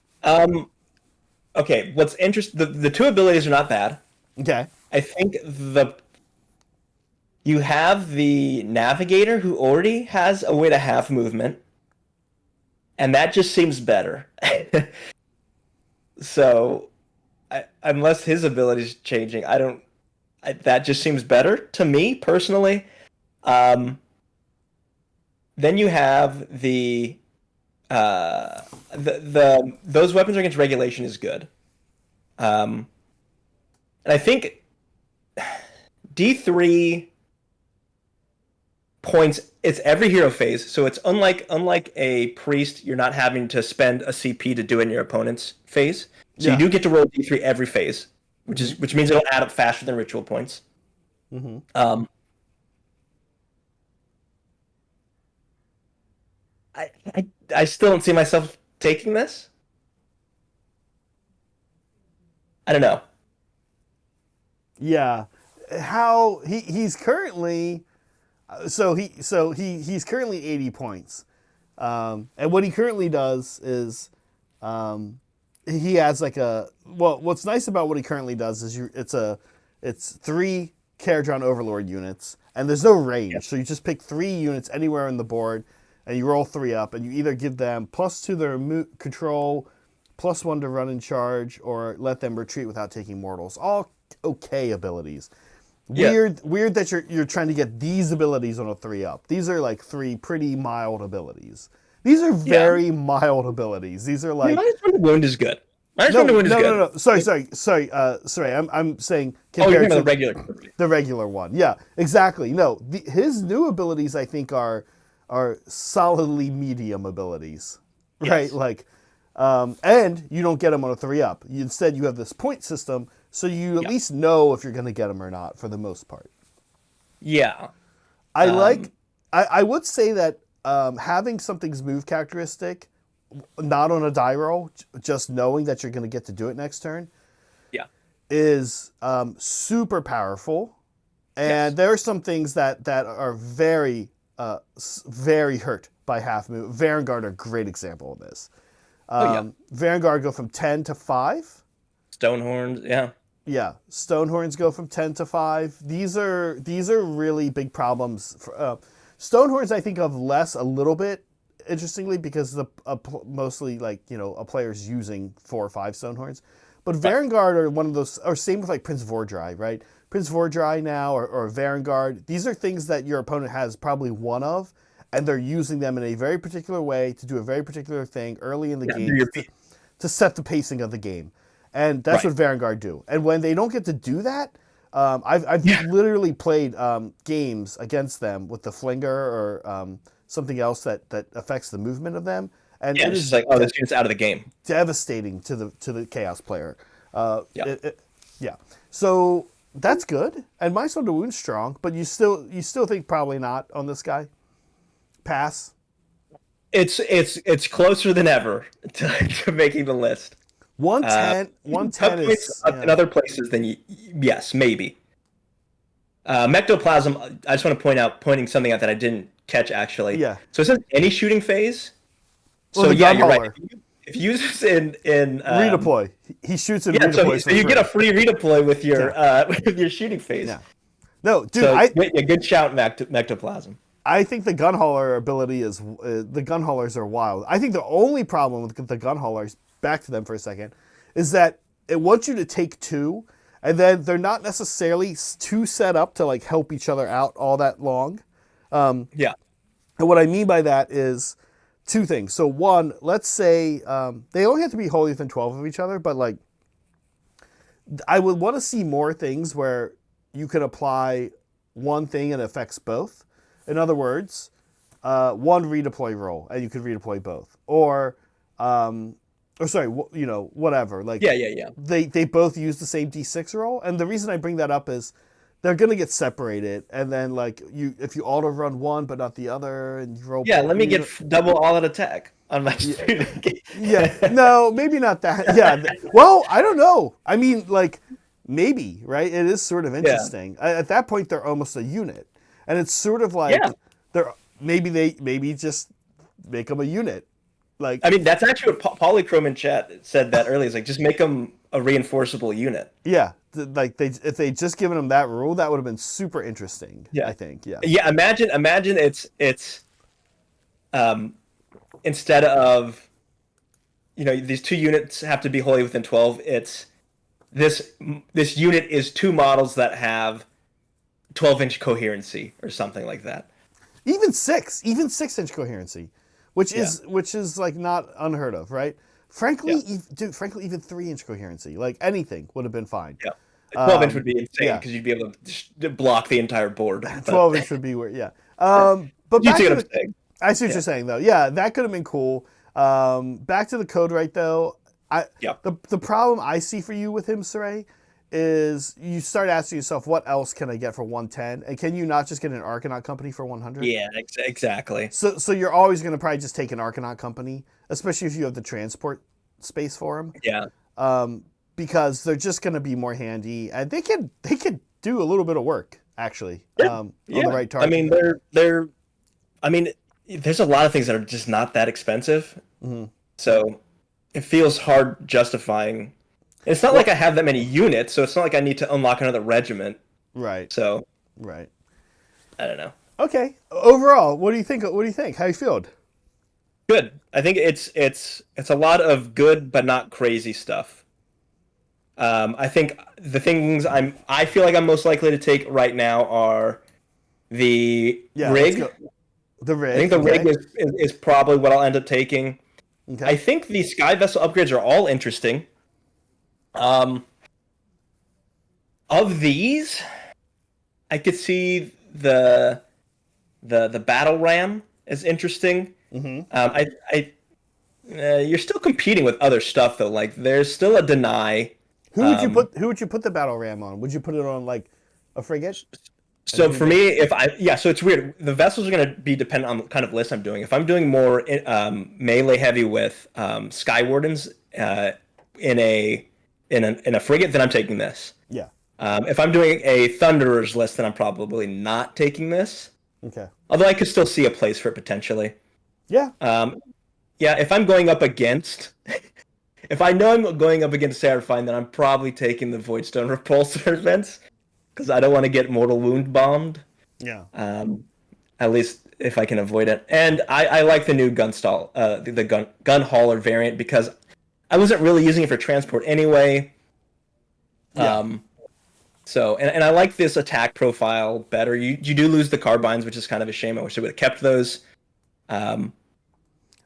Okay. What's interesting? The 2 abilities are not bad. Okay. I think you have the Navigator who already has a way to half movement, and that just seems better. So, unless his ability is changing, that just seems better to me personally. Then you have the those weapons against regulation is good. And I think D3 points, it's every hero phase, so it's unlike a priest, you're not having to spend a CP to do it in your opponent's phase. So you do get to roll D3 every phase, which means it'll add up faster than ritual points. Mm-hmm. I still don't see myself taking this. I don't know. Yeah, how he's currently, he's currently 80 points, and what he currently does is, he has like what's nice about what he currently does is it's 3 Kharadron Overlord units, and there's no range, so you just pick 3 units anywhere on the board, and you roll 3 up, and you either give them +2 to their control, +1 to run and charge, or let them retreat without taking mortals. All okay abilities. Weird that you're trying to get these abilities on a 3 up. These are like 3 pretty mild abilities. These are very mild abilities. These are like Minus 1 to wound is good. Minus 1 to wound is good. No. Sorry. I'm saying compared to the regular one. Yeah, exactly. No, his new abilities I think are solidly medium abilities, right? Yes. Like, and you don't get them on a 3 up. Instead, you have this point system, so you at least know if you're going to get them or not for the most part. Yeah, I would say that having something's move characteristic not on a die roll, just knowing that you're going to get to do it next turn, is super powerful. And there are some things that are very hurt by half move. Vanguard are a great example of this. Vanguard go from 10 to 5. Stonehorns, Yeah, Stonehorns go from 10 to 5. These are really big problems. Stonehorns I think of less a little bit, interestingly, because mostly like, a player's using 4 or 5 Stonehorns. But Vanguard are one of those, or same with like Prince Vordry, right? Prince Vordry now, or Vanguard, these are things that your opponent has probably one of, and they're using them in a very particular way to do a very particular thing early in the game to set the pacing of the game. And that's what Vanguard do. And when they don't get to do that, I've literally played games against them with the Flinger or something else that affects the movement of them. And it is like, oh, this unit's out of the game. Devastating to the Chaos player. So that's good. And my Sword to Wound's strong, but you still think probably not on this guy? Pass? It's closer than ever to making the list. 110 is in other places than yes, maybe. Mectoplasm, I just want to pointing something out that I didn't catch actually. Yeah. So it says any shooting phase. Well, so you're right. If you use this in redeploy, he shoots in redeploy. So you get a free redeploy with your with your shooting phase. Yeah. No, dude, so, good shout, Mectoplasm. I think the gun hauler ability is the gun haulers are wild. I think the only problem with the gun haulers, back to them for a second, is that it wants you to take two, and then they're not necessarily too set up to like help each other out all that long. Yeah. And what I mean by that is two things. So one, let's say they only have to be wholly within 12 of each other, but like I would want to see more things where you could apply one thing and it affects both. In other words, one redeploy roll and you could redeploy both, or sorry, whatever. Like Yeah. they both use the same D6 roll, and the reason I bring that up is they're gonna get separated, and then like if you auto run one but not the other, and you roll. Yeah, let me get double all out attack on my student. Yeah, no, maybe not that. Yeah, well, I don't know. I mean, like maybe, right? It is sort of interesting. At that point, they're almost a unit, and it's sort of like they're maybe just make them a unit. Like, I mean, that's actually what Polychrome in chat said that earlier. It's like just make them a reinforceable unit. Yeah, like if they just given them that rule, that would have been super interesting. Yeah, I think. Yeah. Yeah. Imagine it's instead of these two units have to be wholly within 12. It's this unit is two models that have 12-inch coherency or something like that. Even 6-inch coherency, which is like not unheard of, right? Frankly, even 3-inch coherency, like anything would have been fine. Yeah, 12-inch would be insane because you'd be able to block the entire board. 12-inch would be weird, but you see what I'm saying? I see what you're saying, though. Yeah, that could have been cool. Back to the code, right? Though, the problem I see for you with him, Saray, is you start asking yourself, what else can I get for 110? And can you not just get an Arcanaut company for 100? Yeah, exactly. So you're always going to probably just take an Arcanaut company, especially if you have the transport space for them. Yeah. Because they're just going to be more handy, and they could do a little bit of work actually on the right target. I mean, they're. I mean, there's a lot of things that are just not that expensive, so it feels hard justifying. It's not like I have that many units, so it's not like I need to unlock another regiment. Right. So. Right. I don't know. Okay. Overall, what do you think? What do you think? How you feel? Good. I think it's a lot of good but not crazy stuff. I think the things I feel like I'm most likely to take right now are the rig. The rig. I think the rig is probably what I'll end up taking. Okay. I think the sky vessel upgrades are all interesting. Of these, I could see the battle ram is interesting. You're still competing with other stuff though. Like there's still a deny. Who would you put the battle ram on? Would you put it on like a frigate? So for me, so it's weird. The vessels are going to be dependent on the kind of list I'm doing. If I'm doing more melee heavy with Sky Wardens in a frigate, then I'm taking this. Yeah. If I'm doing a Thunderers list, then I'm probably not taking this. Okay. Although I could still see a place for it potentially. Yeah. If I'm going up against, if I know I'm going up against Seraphine, then I'm probably taking the Voidstone Repulsor events because I don't want to get Mortal Wound bombed. Yeah. At least if I can avoid it. And I like the new the gun hauler variant because I wasn't really using it for transport anyway. Yeah. So and I like this attack profile better. You do lose the carbines, which is kind of a shame. I wish I would have kept those. I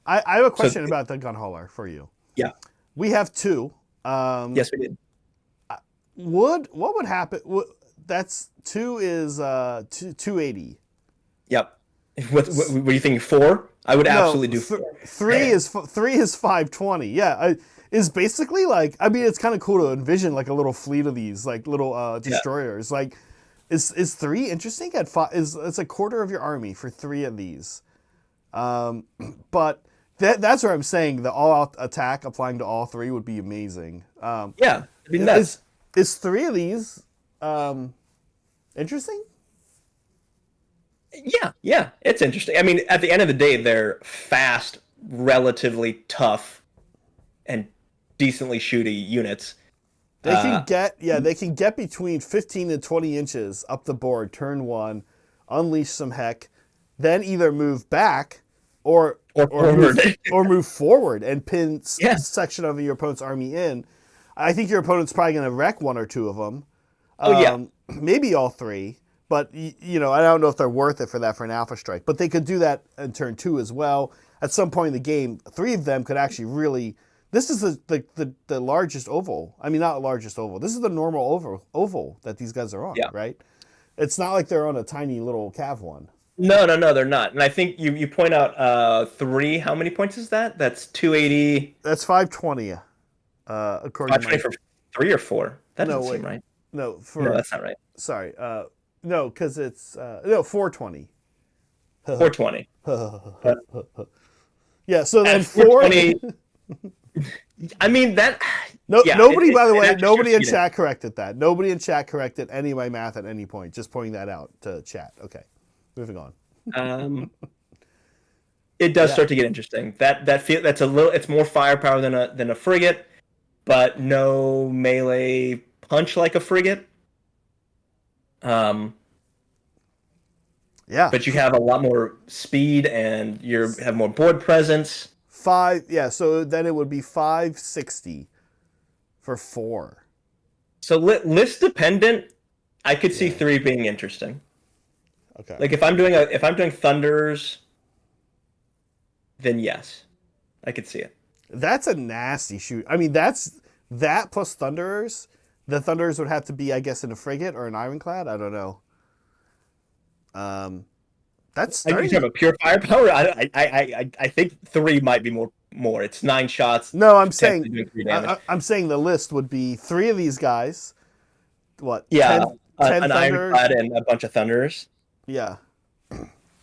have a question about the gun hauler for you. Yeah. We have two. Yes, we did. What would happen? That's two is 280. Yep. What do you think? 4? I would absolutely do 4. 3 is 520. Yeah. Is basically like, I mean, it's kind of cool to envision like a little fleet of these, like little destroyers. Like, is 3 interesting? At 5, it's a quarter of your army for 3 of these. But that's where I'm saying the all-out attack applying to all 3 would be amazing. I mean, is 3 of these interesting? Yeah, it's interesting. I mean, at the end of the day, they're fast, relatively tough, and decently shooty units. They can get between 15 and 20 inches up the board, turn 1, unleash some heck, then either move back or forward. move forward and pin Yeah. a section of your opponent's army in. I think your opponent's probably going to wreck one or two of them. Maybe all three, but I don't know if they're worth it for an alpha strike. But they could do that in turn 2 as well. At some point in the game, 3 of them could actually really. This is the largest oval. I mean, not largest oval. This is the normal oval that these guys are on, right? It's not like they're on a tiny little cav one. No, they're not. And I think you point out 3. How many points is that? That's 280. That's 520. According 520 for 3 or 4. That doesn't seem right. No, no, that's not right. Sorry. No, because it's 420. 420. Yeah. So then 420. I mean that. Nobody, by the way, nobody in chat corrected that. Nobody in chat corrected any of my math at any point. Just pointing that out to chat. Okay, moving on. It does start to get interesting. That's a little. It's more firepower than a frigate, but no melee punch like a frigate. But you have a lot more speed and you have more board presence. So then it would be 560 for 4. So list dependent, I could see 3 being interesting. Okay. Like if I'm doing Thunders, then yes, I could see it. That's a nasty shoot. I mean, that plus Thunderers. The Thunderers would have to be, I guess, in a frigate or an ironclad. I don't know. That's. Are you talking about pure firepower? I think 3 might be more. It's 9 shots. No, I'm saying I'm saying the list would be 3 of these guys. What? Yeah, 10 an ironclad and a bunch of Thunderers. Yeah.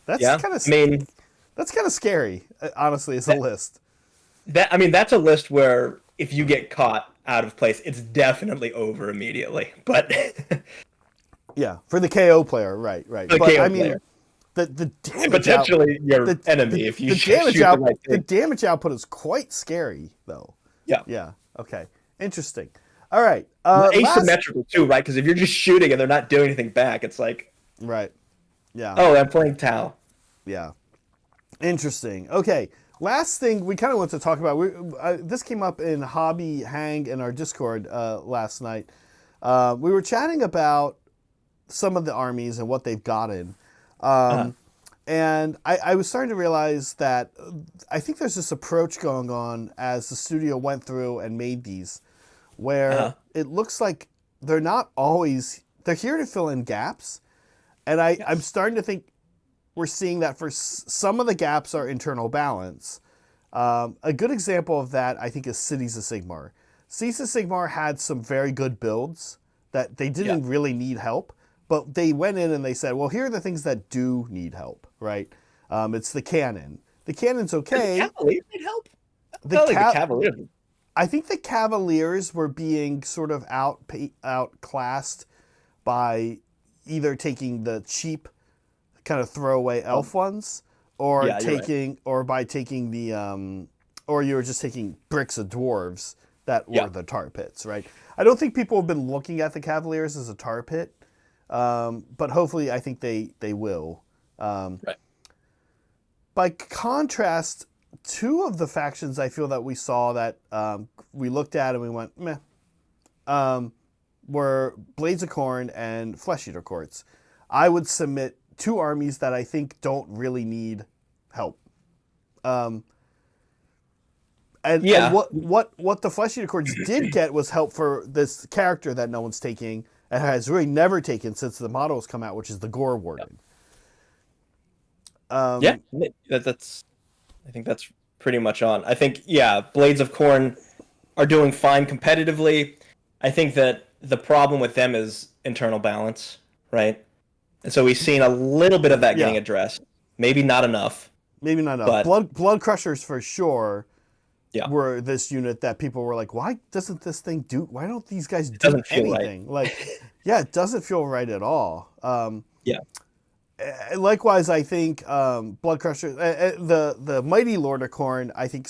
That's kind of. I mean, that's kind of scary. Honestly, as a list. That's a list where if you get caught out of place, it's definitely over immediately. But yeah, for the KO player, right. The but KO I mean, player. The damage potentially your enemy if you the damage output is quite scary though. Yeah. Okay. Interesting. All right. Asymmetrical too, right? Because if you're just shooting and they're not doing anything back, it's like right. Yeah. Oh, I'm playing Tau. Yeah. Interesting. Okay. Last thing we kind of want to talk about. This came up in Hobby Hang in our Discord last night. We were chatting about some of the armies and what they've gotten. And I was starting to realize that I think there's this approach going on as the studio went through and made these, where it looks like they're here to fill in gaps. And I'm starting to think we're seeing that for some of the gaps are internal balance. A good example of that, I think, is Cities of Sigmar. Cities of Sigmar had some very good builds that they didn't really need help. But they went in and they said, well, here are the things that do need help, right? It's the cannon. The cannon's okay. The Cavaliers need help? The Cavaliers. I think the Cavaliers were being sort of outclassed by either taking the cheap kind of throwaway elf ones or by taking the or you were just taking bricks of dwarves that were the tar pits, right? I don't think people have been looking at the Cavaliers as a tar pit. But hopefully I think they will. Right. By contrast, 2 of the factions I feel that we saw that we looked at and we went, meh, were Blades of Khorne and Flesh Eater Courts. I would submit 2 armies that I think don't really need help. And what the Flesh Eater Courts did get was help for this character that no one's taking, and has really never taken since the model has come out, which is the Gore Warden. I think that's pretty much on. I think, Blades of Khorne are doing fine competitively. I think that the problem with them is internal balance, right? And so we've seen a little bit of that getting addressed. Maybe not enough. But Blood Crushers for sure were this unit that people were like, why doesn't this thing do, why don't these guys do anything? Right. Like, it doesn't feel right at all. Likewise, I think Blood Crusher, the Mighty Lord of Khorne, I think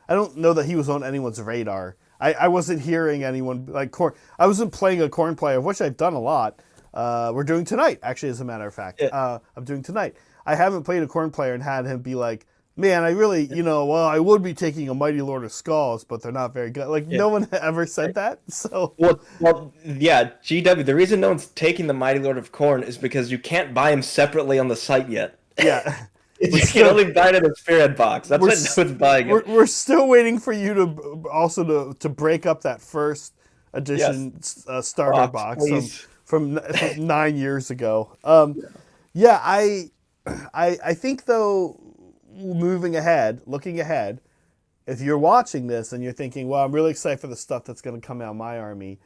I don't know that he was on anyone's radar. I wasn't hearing anyone like Khorne. I wasn't playing a Khorne player, of which I've done a lot. We're doing tonight, actually, as a matter of fact. I'm doing tonight. I haven't played a Khorne player and had him be like, man, I really, well, I would be taking a Mighty Lord of Skulls, but they're not very good. Like, Yeah. no one ever said that. So, Well, yeah, GW. The reason no one's taking the Mighty Lord of Khorne is because you can't buy him separately on the site yet. yeah. You can only buy it in the Spearhead box. That's why no one's buying it. We're still waiting for you to also to break up that first edition starter box from 9 years ago. Yeah, I think though, looking ahead, if you're watching this and you're thinking, well, I'm really excited for the stuff that's going to come out of my army.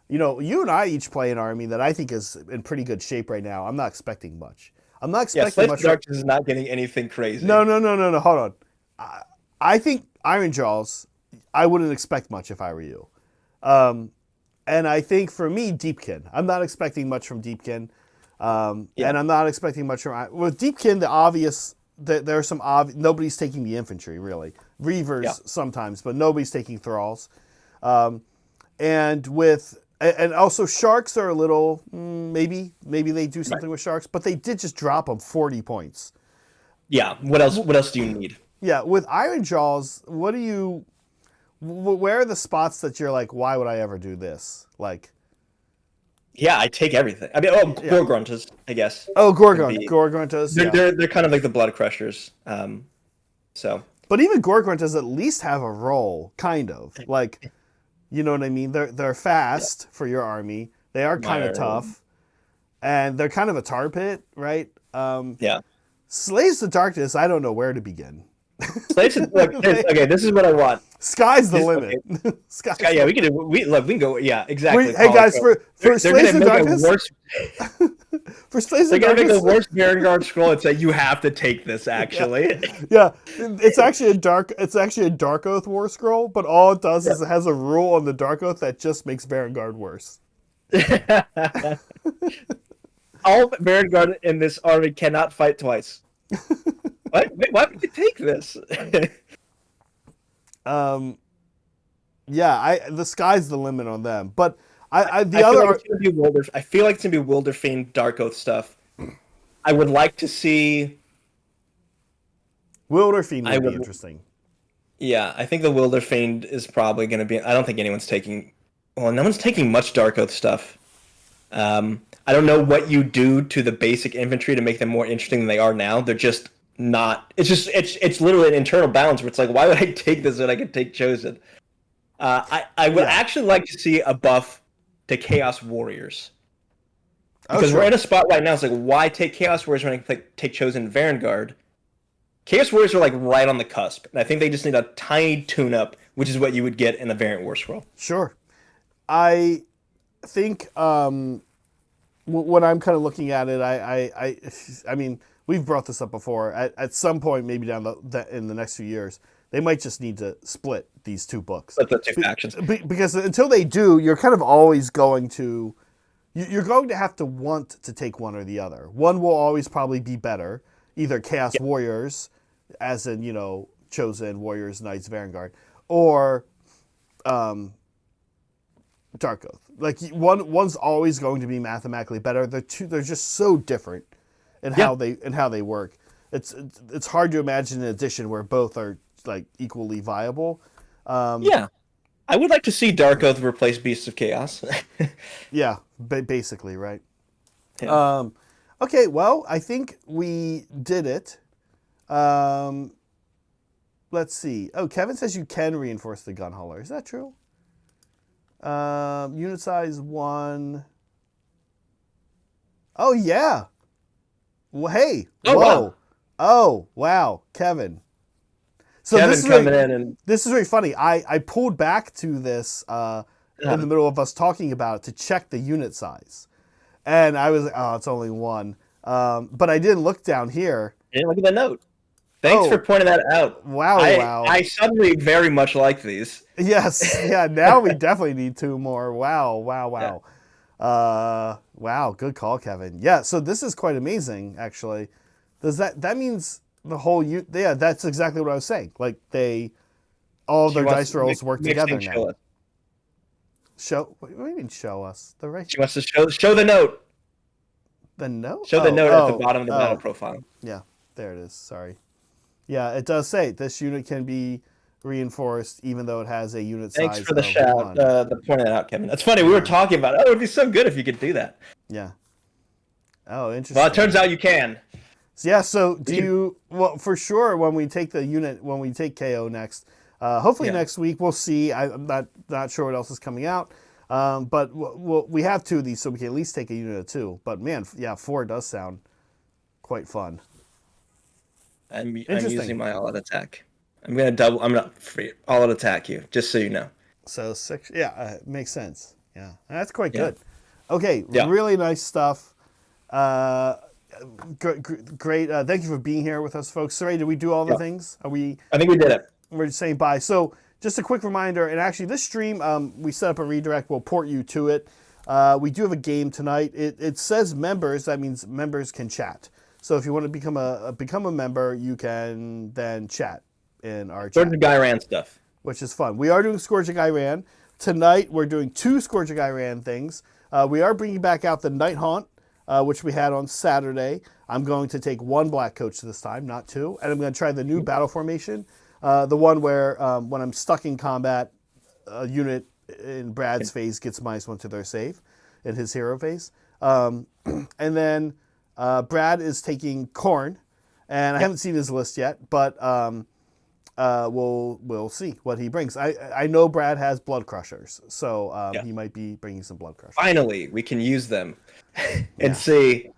You and I each play an army that I think is in pretty good shape right now. I'm not expecting much. I'm not expecting much. Darkness is not getting anything crazy. No. Hold on. I think Ironjawz, I wouldn't expect much if I were you. And I think for me, Deepkin. I'm not expecting much from Deepkin. And I'm not expecting much from... With Deepkin, the obvious... There are some obvious... Nobody's taking the infantry, really. Reavers sometimes, but nobody's taking Thralls. And with... And also, Sharks are a little... Maybe they do something with Sharks, but they did just drop them 40 points. Yeah, what else do you need? Yeah, with Ironjawz, where are the spots that you're like, why would I ever do this? Like... Yeah, I take everything. I mean, Gorgruntas, I guess. Oh, Gorgruntas. They're kind of like the Blood Crushers. So. But even Gorgruntas at least have a role, kind of. Like, you know what I mean? They're fast for your army. They are kind of tough, and they're kind of a tar pit, right? Yeah. Slaves to Darkness. I don't know where to begin. Slaves to okay. This is what I want. Sky's the limit. Okay. Yeah, we can go. Yeah, exactly. Hey guys, for Slaves to Darkness, for Slaves to Darkness, they're gonna make a worse Vanguard scroll and say you have to take this. Actually, yeah, it's actually a Dark Oath War scroll, but all it does is it has a rule on the Dark Oath that just makes Vanguard worse. All Vanguard in this army cannot fight twice. Why would you take this? Yeah, the sky's the limit on them. But I feel like it's gonna be Wilderfiend Dark Oath stuff. I would like to see Wilderfiend would be interesting. Yeah, I think the Wilderfiend is probably gonna be. I don't think anyone's taking. Well, no one's taking much Dark Oath stuff. I don't know what you do to the basic infantry to make them more interesting than they are now. They're just not. It's literally an internal balance where it's like, why would I take this when I could take Chosen? I would actually like to see a buff to Chaos Warriors. Because we're in a spot right now, it's like, why take Chaos Warriors when I can take Chosen Vanguard? Chaos Warriors are like right on the cusp. And I think they just need a tiny tune-up, which is what you would get in a Variant War Scroll. Sure. I think when I'm kind of looking at it, I mean, we've brought this up before. At some point, maybe in the next few years, they might just need to split these two books. Split the two factions. Because until they do, you're kind of always going to... You're going to have to want to take one or the other. One will always probably be better. Either Chaos Warriors, as in, Chosen, Warriors, Knights, Vanguard, or Dark Oath. Like, one's always going to be mathematically better. They're just so different in how they work. It's hard to imagine an edition where both are like equally viable. I would like to see Dark Oath replace Beasts of Chaos. Yeah, basically, right? Yeah. Okay, well, I think we did it. Let's see. Oh, Kevin says you can reinforce the gun hauler. Is that true? Unit size 1. Oh, yeah. Well, hey. Oh, whoa. wow. Oh, wow. Kevin. So Kevin this is coming in and... This is very funny. I pulled back to this in the middle of us talking about it to check the unit size. And I was like, oh, it's only 1. But I didn't look down here. I didn't look at the note. Thanks for pointing that out. Wow, I suddenly very much like these. Yes. Yeah, now we definitely need 2 more. Wow. Yeah. Wow, good call, Kevin. Yeah, so this is quite amazing, actually. That means the whole... Yeah, that's exactly what I was saying. Like, all of their dice rolls work together now. What do you mean show us? She wants to show the note. The note? Show the note at the bottom of the battle profile. Yeah. There it is. Sorry. Yeah, it does say this unit can be reinforced even though it has a unit size Thanks for the of shout, 1. the pointing that out, Kevin. That's funny. We were talking about, it would be so good if you could do that. Yeah. Oh, interesting. Well, it turns out you can. Yeah, so do you, well, for sure, when we take the unit, when we take KO next, hopefully next week, we'll see. I'm not sure what else is coming out. But we have 2 of these, so we can at least take a unit of 2. But man, yeah, 4 does sound quite fun. I'm using my all-out attack. I'm gonna free all-out attack you, just so you know. So 6, yeah, makes sense. Yeah, that's quite good. Okay, Yeah. really nice stuff. Great. Thank you for being here with us, folks. Sorry, did we do all the things? I think we did it. We're just saying bye. So just a quick reminder, and actually this stream, we set up a redirect. We'll port you to it. We do have a game tonight. It says members. That means members can chat. So if you want to become a member, you can then chat in our chat. Scourge of Ghyran stuff. Which is fun. We are doing Scourge of Ghyran. Tonight we're doing 2 Scourge of Ghyran things. We are bringing back out the Night Haunt, which we had on Saturday. I'm going to take 1 black coach this time, not 2. And I'm going to try the new battle formation. The one where when I'm stuck in combat, a unit in Brad's phase gets -1 to their save in his hero phase. And then Brad is taking Khorne. And I haven't seen his list yet, but we'll see what he brings. I know Brad has Blood Crushers, so he might be bringing some Blood Crushers. Finally, we can use them and see.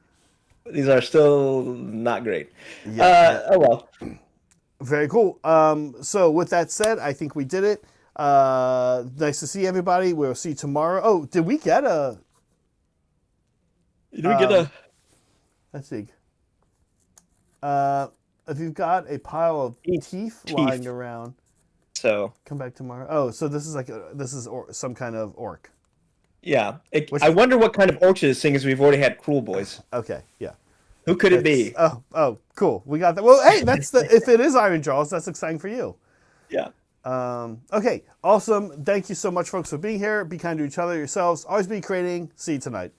These are still not great. Oh well. Very cool. So with that said, I think we did it. Nice to see everybody. We'll see you tomorrow. Oh, did we get a? Did we get a? Let's see. If you've got a pile of teeth lying around, so come back tomorrow. Oh, so this is some kind of orc. Yeah, I wonder what kind of orc it is, seeing as we've already had Cruel Boys. Okay, yeah. Who could it be? Oh, cool. We got that. Well, hey, that's if it is Iron Jaws, that's exciting for you. Yeah. Okay, awesome. Thank you so much, folks, for being here. Be kind to each other, yourselves. Always be creating. See you tonight.